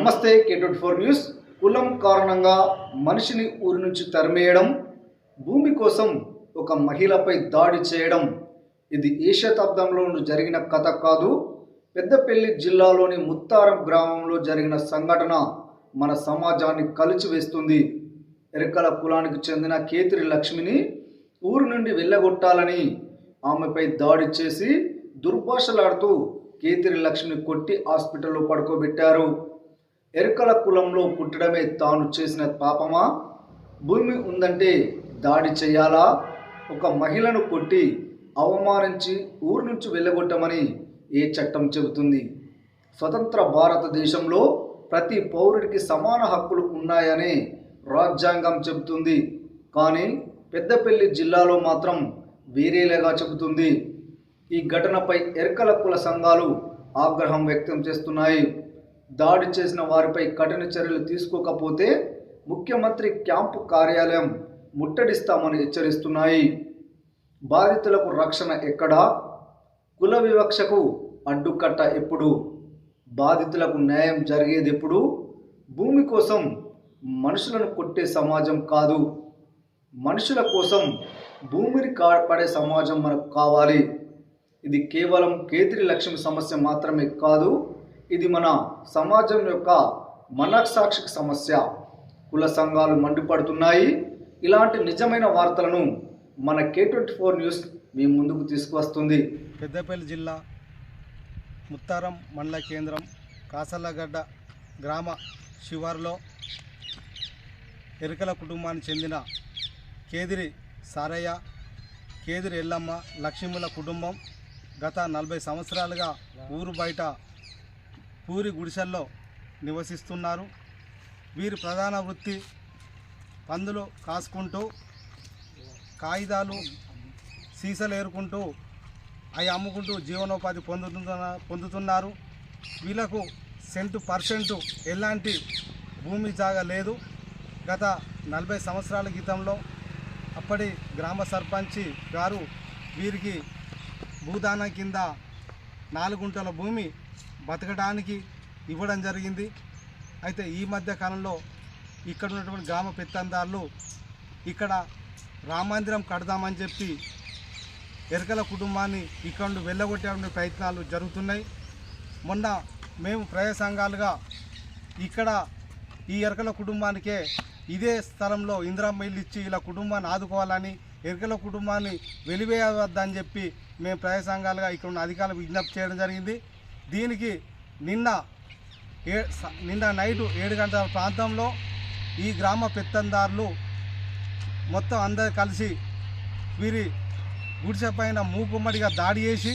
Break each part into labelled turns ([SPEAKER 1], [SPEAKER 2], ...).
[SPEAKER 1] నమస్తే K24 news. కులం కారణంగా మనిషిని ఊరి నుంచి తరిమేయడం, భూమి కోసం ఒక మహిళపై దాడి చేయడం ఇది ఏ శతాబ్దంలో జరిగిన కథ కాదు. పెద్దపల్లి జిల్లాలోని ముత్తారం గ్రామంలో జరిగిన సంఘటన మన సమాజాన్ని కలిచివేస్తుంది. ఎరకల కులానికి చెందిన కేతిరి లక్ష్మిని ఊరు నుండి వెళ్ళగొట్టాలని ఆమెపై దాడి చేసి దుర్భాషలాడుతూ కేతిరి లక్ష్మిని కొట్టి హాస్పిటల్లో పడుకోబెట్టారు. ఎరకల కులంలో పుట్టడమే తాను చేసిన పాపమా? భూమి ఉందంటే దాడి చేయాలా? ఒక మహిళను కొట్టి అవమానించి ఊరు నుంచి వెళ్ళగొట్టమని ఏ చట్టం చెబుతుంది? స్వతంత్ర భారతదేశంలో ప్రతి పౌరుడికి సమాన హక్కులు ఉన్నాయని రాజ్యాంగం చెబుతుంది. కానీ పెద్దపల్లి జిల్లాలో మాత్రం వేరేలాగా చెబుతుంది. ఈ ఘటనపై ఎరకల కుల సంఘాలు ఆగ్రహం వ్యక్తం చేస్తున్నాయి. దాడి చేసిన వారిపై కఠిన చర్యలు తీసుకోకపోతే ముఖ్యమంత్రి క్యాంపు కార్యాలయం ముట్టడిస్తామని హెచ్చరిస్తున్నాయి. బాధితులకు రక్షణ ఎక్కడా? కుల వివక్షకు అడ్డుకట్ట ఎప్పుడు? బాధితులకు న్యాయం జరిగేది ఎప్పుడు? భూమి కోసం మనుషులను కొట్టే సమాజం కాదు, మనుషుల కోసం భూమిని కాపాడే సమాజం మనకు కావాలి. ఇది కేవలం కేతిరి లక్ష్మి సమస్య మాత్రమే కాదు, ఇది మన సమాజం యొక్క మనస్సాక్షిక సమస్య. కుల సంఘాలు మండిపడుతున్నాయి. ఇలాంటి నిజమైన వార్తలను మన K24 న్యూస్ మీ ముందుకు తీసుకువస్తుంది.
[SPEAKER 2] పెద్దపల్లి జిల్లా ముత్తారం మండల కేంద్రం కాసర్లగడ్డ గ్రామ శివారులో ఎరకల కుటుంబానికి చెందిన కేదిరి సారయ్య, కేదిరి ఎల్లమ్మ, లక్ష్మీముల కుటుంబం గత 40 సంవత్సరాలుగా ఊరు బయట పూరి గుడిసెల్లో నివసిస్తున్నారు. వీరి ప్రధాన వృత్తి పందులు కాసుకుంటూ, కాగితాలు సీసాలు ఏరుకుంటూ అవి అమ్ముకుంటూ జీవనోపాధి పొందుతున్నారు. వీళ్ళకు %% ఎలాంటి భూమి జాగా లేదు. గత 40 సంవత్సరాల క్రితంలో అప్పటి గ్రామ సర్పంచి గారు వీరికి భూదానం కింద 4 గుంటల భూమి బతకడానికి ఇవ్వడం జరిగింది. అయితే ఈ మధ్య కాలంలో ఇక్కడ ఉన్నటువంటి గ్రామ పెత్తందారులు ఇక్కడ రామమందిరం కడదామని చెప్పి ఎరకల కుటుంబాన్ని ఇక్కడ నుండి వెళ్ళగొట్టే ప్రయత్నాలు జరుగుతున్నాయి. మొన్న మేము ప్రజా సంఘాలుగా ఇక్కడ ఈ ఎరకల కుటుంబానికే ఇదే స్థలంలో ఇందిరమ్మ ఇల్లు ఇచ్చి ఇలా కుటుంబాన్ని ఆదుకోవాలని, ఎరకల కుటుంబాన్ని వెలివేయవద్దని చెప్పి మేము ప్రజా సంఘాలుగా ఇక్కడ ఉన్న అధికారులకు విజ్ఞప్తి చేయడం జరిగింది. దీనికి నిన్న నైటు 7 గంటల ప్రాంతంలో ఈ గ్రామ పెత్తందారులు మొత్తం అందరు కలిసి వీరి గుడిసె పైన మూకుమ్మడిగా దాడి చేసి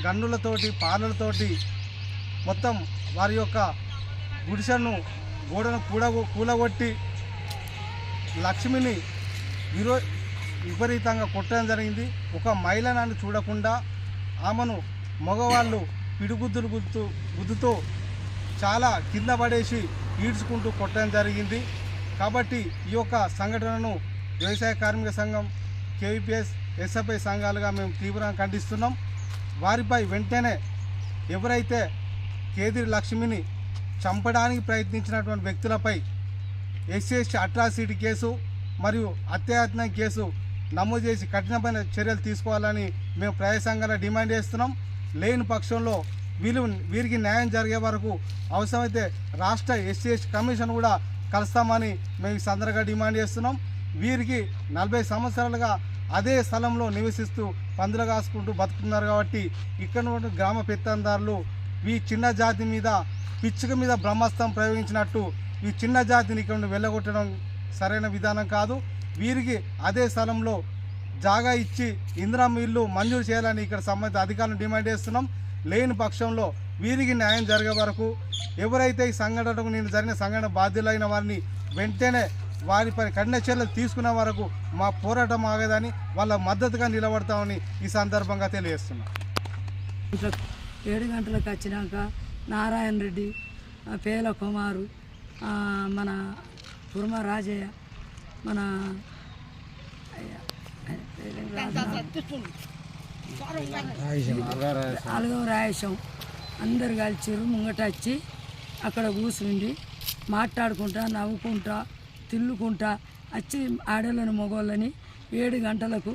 [SPEAKER 2] గన్నులతోటి, పాలలతోటి మొత్తం వారి యొక్క గుడిసెను గోడను కూలగొట్టి లక్ష్మిని విపరీతంగా కొట్టడం జరిగింది. ఒక మహిళను చూడకుండా ఆమెను మగవాళ్ళు పిడిగుద్దులు గుద్దుతూ చాలా కింద పడేసి ఈడ్చుకుంటూ కొట్టడం జరిగింది. కాబట్టి ఈ యొక్క సంఘటనను వ్యవసాయ కార్మిక సంఘం, KVPS, SFI సంఘాలుగా మేము తీవ్రంగా ఖండిస్తున్నాం. వారిపై వెంటనే ఎవరైతే కేతిరి లక్ష్మిని చంపడానికి ప్రయత్నించినటువంటి వ్యక్తులపై SC అట్రాసిటీ కేసు మరియు హత్యాయత్నం కేసు నమోదు చేసి కఠినమైన చర్యలు తీసుకోవాలని మేము ప్రజా సంఘాలుగా డిమాండ్ చేస్తున్నాం. లేని పక్షంలో వీరికి న్యాయం జరిగే వరకు అవసరమైతే రాష్ట్ర SC కమిషన్ కూడా కలుస్తామని మేము ఈ సందర్భంగా డిమాండ్ చేస్తున్నాం. వీరికి 40 సంవత్సరాలుగా అదే స్థలంలో నివసిస్తూ పందులు కాసుకుంటూ బతుకుతున్నారు. కాబట్టి ఇక్కడ ఉన్న గ్రామ పెత్తందారులు ఈ చిన్న జాతి మీద పిచ్చుక మీద బ్రహ్మాస్త్రం ప్రయోగించినట్టు ఈ చిన్న జాతిని ఇక్కడ నుండి వెళ్ళగొట్టడం సరైన విధానం కాదు. వీరికి అదే స్థలంలో జాగా ఇచ్చి ఇందిరమ్మ ఇల్లు మంజూరు చేయాలని ఇక్కడ సంబంధిత అధికారులను డిమాండ్ చేస్తున్నాం. లేని పక్షంలో వీరికి న్యాయం జరిగే వరకు ఎవరైతే ఈ సంఘటనకు నేను జరిగిన సంఘటన బాధ్యులైన వారిని వెంటనే వారిపై కఠిన చర్యలు తీసుకునే వరకు మా పోరాటం ఆగదని వాళ్ళ మద్దతుగా నిలబడతామని ఈ సందర్భంగా తెలియజేస్తున్నాం.
[SPEAKER 3] 7 గంటలకు వచ్చినాక నారాయణ రెడ్డి, పేల కుమారు, మన కుర్మ రాజయ్య, మన అలగం రాయేశం అందరు కలిసిరు. ముంగట వచ్చి అక్కడ కూర్చుండి మాట్లాడుకుంటా నవ్వుకుంటా తిల్లుకుంటా వచ్చి ఆడలను మగవాళ్ళని 7 గంటలకు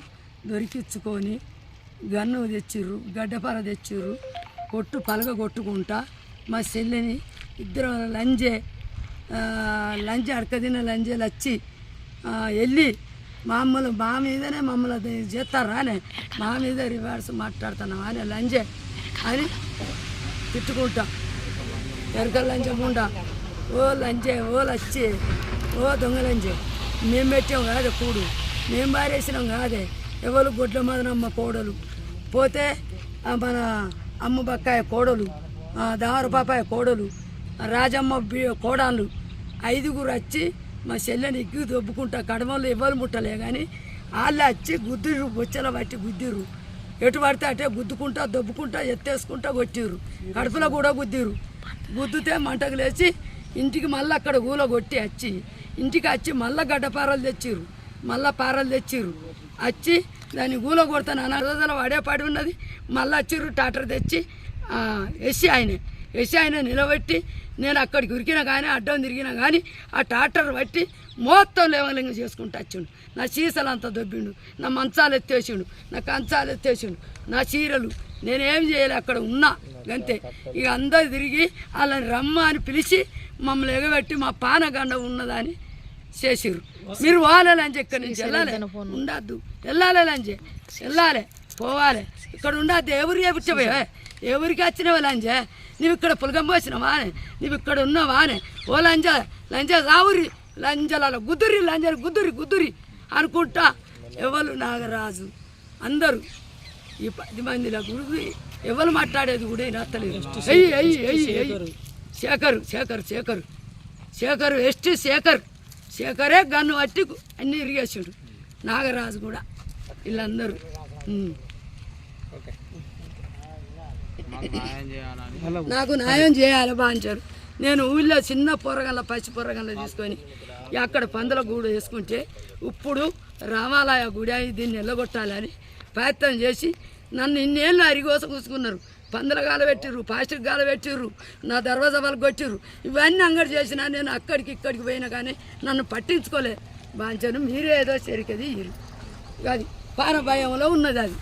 [SPEAKER 3] దొరికించుకొని గన్ను తెచ్చిర్రు, గడ్డపార తెచ్చిర్రు, పలగ కొట్టుకుంటా మా చెల్లెని ఇద్దరు లంజే అడకదిన లంజేలు వచ్చి వెళ్ళి మా మీదనే మమ్మల్ని చేస్తారా అని మా మీద రివార్డ్స్ మాట్లాడుతున్నాం అని లంజే అని తిట్టుకుంటా ఎరకల లంచకుండా ఓ లంజే ఓ లచ్చి ఓ దొంగ లంజే మేము పెట్టాం కాదే కూడు, మేము బారేసినాం కాదే, ఎవరు గొడ్ల మదనమ్మ కోడలు పోతే మన అమ్మ బక్కాయ కోడలు, దావర పాపాయ కోడలు, రాజమ్మ కోడాళ్ళు 5గురు వచ్చి మా చెల్లెని ఎగ్గి దొబ్బుకుంటా కడమలు ఎవరు ముట్టలే కానీ వాళ్ళు వచ్చి గుద్దిర్రు, బొచ్చల పట్టి గుద్దిర్రు, ఎటు పడితే అటే గుద్దుకుంటా దొబ్బుకుంటా ఎత్తేసుకుంటా కొట్టిర్రు, కడుపులో కూడా గుద్దితే మంటకు లేచి ఇంటికి మళ్ళీ అక్కడ ఊలో కొట్టి వచ్చి ఇంటికి వచ్చి మళ్ళీ గడ్డపారలు తెచ్చిర్రు, మళ్ళీ పారలు తెచ్చిర్రు, వచ్చి దాన్ని ఊలో కొడతాను అన్న రోజుల వాడే పడి ఉన్నది, మళ్ళీ వచ్చిర్రు టాటర్ తెచ్చి ఎసి ఆయన నిలబెట్టి నేను అక్కడికి ఉరికినా కానీ అడ్డం తిరిగినా కానీ ఆ టాటర్ పట్టి మొత్తం లేవలింగ చేసుకుంటూ వచ్చిండు, నా సీసలు అంతా దొబ్బిండు, నా మంచాలు ఎత్తేసిండు, నా కంచాలు ఎత్తేసిండు, నా చీరలు నేనేం చేయలే అక్కడ ఉన్నా అంతే. ఇక అందరు తిరిగి వాళ్ళని రమ్మ అని పిలిచి మమ్మల్ని ఎగబెట్టి మా పానగండ ఉన్నదని చేసిర్రు. మీరు పోవాలి లంజ, ఇక్కడి నుంచి వెళ్ళాలి, ఉండద్దు, వెళ్ళాలి లంజ, వెళ్ళాలి పోవాలి, ఇక్కడ ఉండద్దు, ఎవరు చేపించబోయా, ఎవరికి వచ్చినవా లంజ, నువ్వు ఇక్కడ పులగం పోసినవా, నువ్వు ఇక్కడ ఉన్నావా అని, ఓ లంజ రావురి లంజల గుద్దురి లంజలు గుద్దురి అనుకుంటా ఎవరు నాగరాజు అందరూ ఈ 10 మందిలో గుడి ఎవరు మాట్లాడేది కూడా నచ్చలేదు. శేఖరు ఎస్టీ శేఖరే గన్ను పట్టి అన్నీ ఇరిగేసాడు, నాగరాజు కూడా వీళ్ళందరూ. నాకు న్యాయం చేయాలి బాంచారు. నేను ఊళ్ళో చిన్న పచ్చి పొరగల్ల తీసుకొని అక్కడ పందుల గూడు వేసుకుంటే ఇప్పుడు రామాలయ గుడి దీన్ని ఎల్లగొట్టాలని ప్రయత్నం చేసి నన్ను ఇన్నేళ్ళు అరిగోస కూసుకున్నారు, పందుల గాల పెట్టిర్రు, ప్లాస్టిక్ గాల పెట్టిర్రు, నా దర్వాజా వాళ్ళకి కొట్టిర్రు, ఇవన్నీ అంగడి చేసినా నేను ఇక్కడికి పోయినా కానీ నన్ను పట్టించుకోలే బాంచాను. మీరే ఏదో చెరికది అది పాన భయంలో ఉన్నది అది.